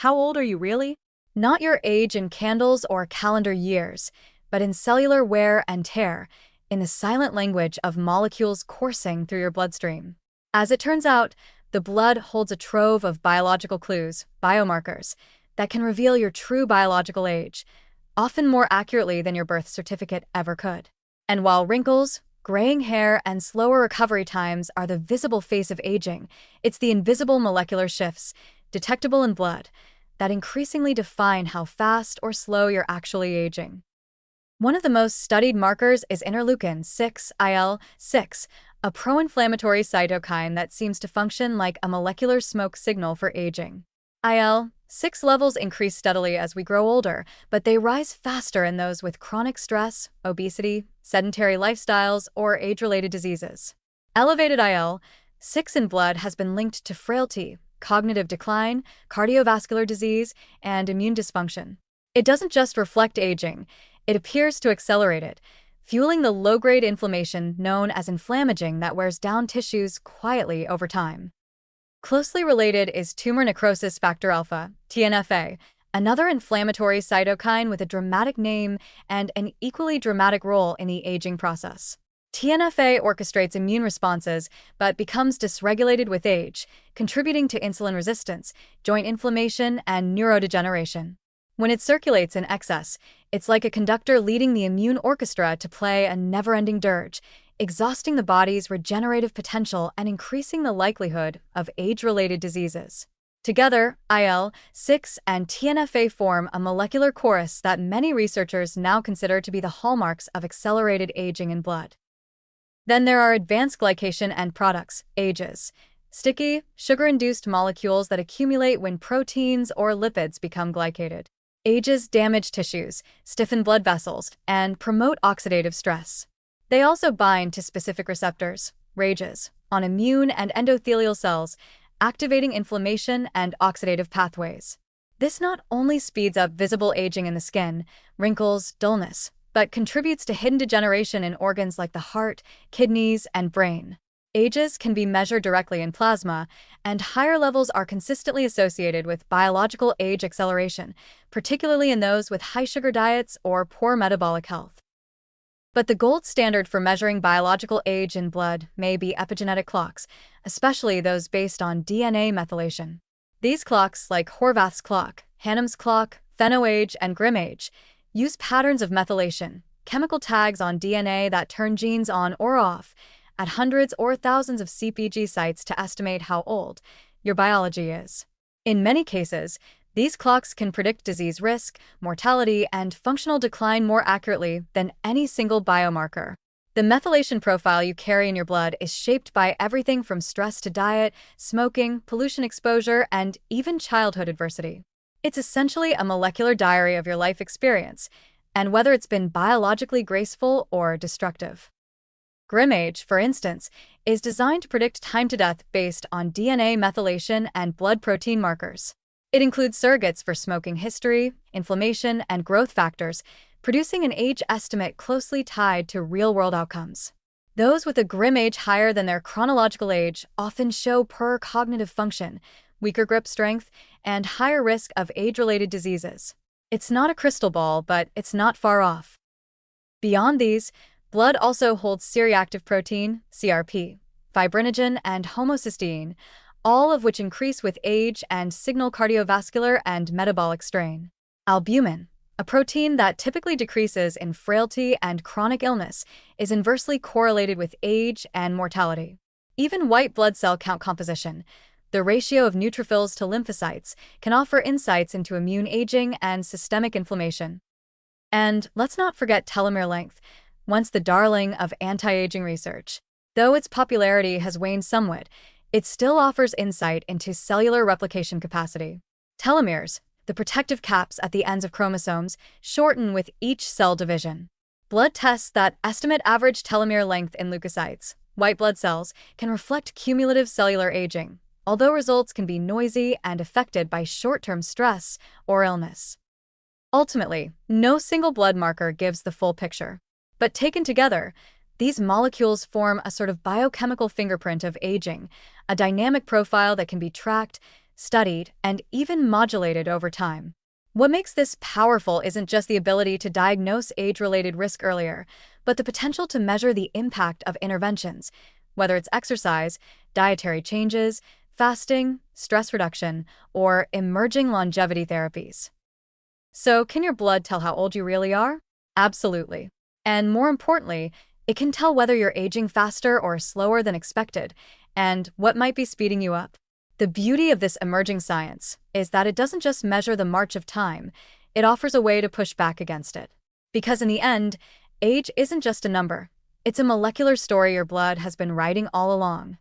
How old are you really? Not your age in candles or calendar years, but in cellular wear and tear, in the silent language of molecules coursing through your bloodstream. As it turns out, the blood holds a trove of biological clues, biomarkers, that can reveal your true biological age, often more accurately than your birth certificate ever could. And while wrinkles, graying hair, and slower recovery times are the visible face of aging, it's the invisible molecular shifts, detectable in blood, that increasingly define how fast or slow you're actually aging. One of the most studied markers is interleukin-6, IL-6, a pro-inflammatory cytokine that seems to function like a molecular smoke signal for aging. IL-6 levels increase steadily as we grow older, but they rise faster in those with chronic stress, obesity, sedentary lifestyles, or age-related diseases. Elevated IL-6 in blood has been linked to frailty, cognitive decline, cardiovascular disease, and immune dysfunction. It doesn't just reflect aging, it appears to accelerate it, fueling the low-grade inflammation known as inflammaging that wears down tissues quietly over time. Closely related is tumor necrosis factor alpha, TNFA, another inflammatory cytokine with a dramatic name and an equally dramatic role in the aging process. TNFA orchestrates immune responses but becomes dysregulated with age, contributing to insulin resistance, joint inflammation, and neurodegeneration. When it circulates in excess, it's like a conductor leading the immune orchestra to play a never-ending dirge, exhausting the body's regenerative potential and increasing the likelihood of age-related diseases. Together, IL-6 and TNFA form a molecular chorus that many researchers now consider to be the hallmarks of accelerated aging in blood. Then there are advanced glycation end products, AGEs, sticky, sugar-induced molecules that accumulate when proteins or lipids become glycated. AGEs damage tissues, stiffen blood vessels, and promote oxidative stress. They also bind to specific receptors, RAGEs, on immune and endothelial cells, activating inflammation and oxidative pathways. This not only speeds up visible aging in the skin, wrinkles, dullness, but contributes to hidden degeneration in organs like the heart, kidneys, and brain. AGEs can be measured directly in plasma, and higher levels are consistently associated with biological age acceleration, particularly in those with high-sugar diets or poor metabolic health. But the gold standard for measuring biological age in blood may be epigenetic clocks, especially those based on DNA methylation. These clocks, like Horvath's clock, Hannum's clock, PhenoAge, and GrimAge, use patterns of methylation, chemical tags on DNA that turn genes on or off, at hundreds or thousands of CpG sites to estimate how old your biology is. In many cases, these clocks can predict disease risk, mortality, and functional decline more accurately than any single biomarker. The methylation profile you carry in your blood is shaped by everything from stress to diet, smoking, pollution exposure, and even childhood adversity. It's essentially a molecular diary of your life experience, and whether it's been biologically graceful or destructive. GrimAge, for instance, is designed to predict time to death based on DNA methylation and blood protein markers. It includes surrogates for smoking history, inflammation, and growth factors, producing an age estimate closely tied to real-world outcomes. Those with a GrimAge higher than their chronological age often show poorer cognitive function, weaker grip strength, and higher risk of age-related diseases. It's not a crystal ball, but it's not far off. Beyond these, blood also holds C-reactive protein, CRP, fibrinogen, and homocysteine, all of which increase with age and signal cardiovascular and metabolic strain. Albumin, a protein that typically decreases in frailty and chronic illness, is inversely correlated with age and mortality. Even white blood cell count composition, the ratio of neutrophils to lymphocytes, can offer insights into immune aging and systemic inflammation. And let's not forget telomere length, once the darling of anti-aging research. Though its popularity has waned somewhat, it still offers insight into cellular replication capacity. Telomeres, the protective caps at the ends of chromosomes, shorten with each cell division. Blood tests that estimate average telomere length in leukocytes, white blood cells, can reflect cumulative cellular aging, although results can be noisy and affected by short-term stress or illness. Ultimately, no single blood marker gives the full picture. But taken together, these molecules form a sort of biochemical fingerprint of aging, a dynamic profile that can be tracked, studied, and even modulated over time. What makes this powerful isn't just the ability to diagnose age-related risk earlier, but the potential to measure the impact of interventions, whether it's exercise, dietary changes, fasting, stress reduction, or emerging longevity therapies. So, can your blood tell how old you really are? Absolutely. And more importantly, it can tell whether you're aging faster or slower than expected, and what might be speeding you up. The beauty of this emerging science is that it doesn't just measure the march of time, it offers a way to push back against it. Because in the end, age isn't just a number, it's a molecular story your blood has been writing all along.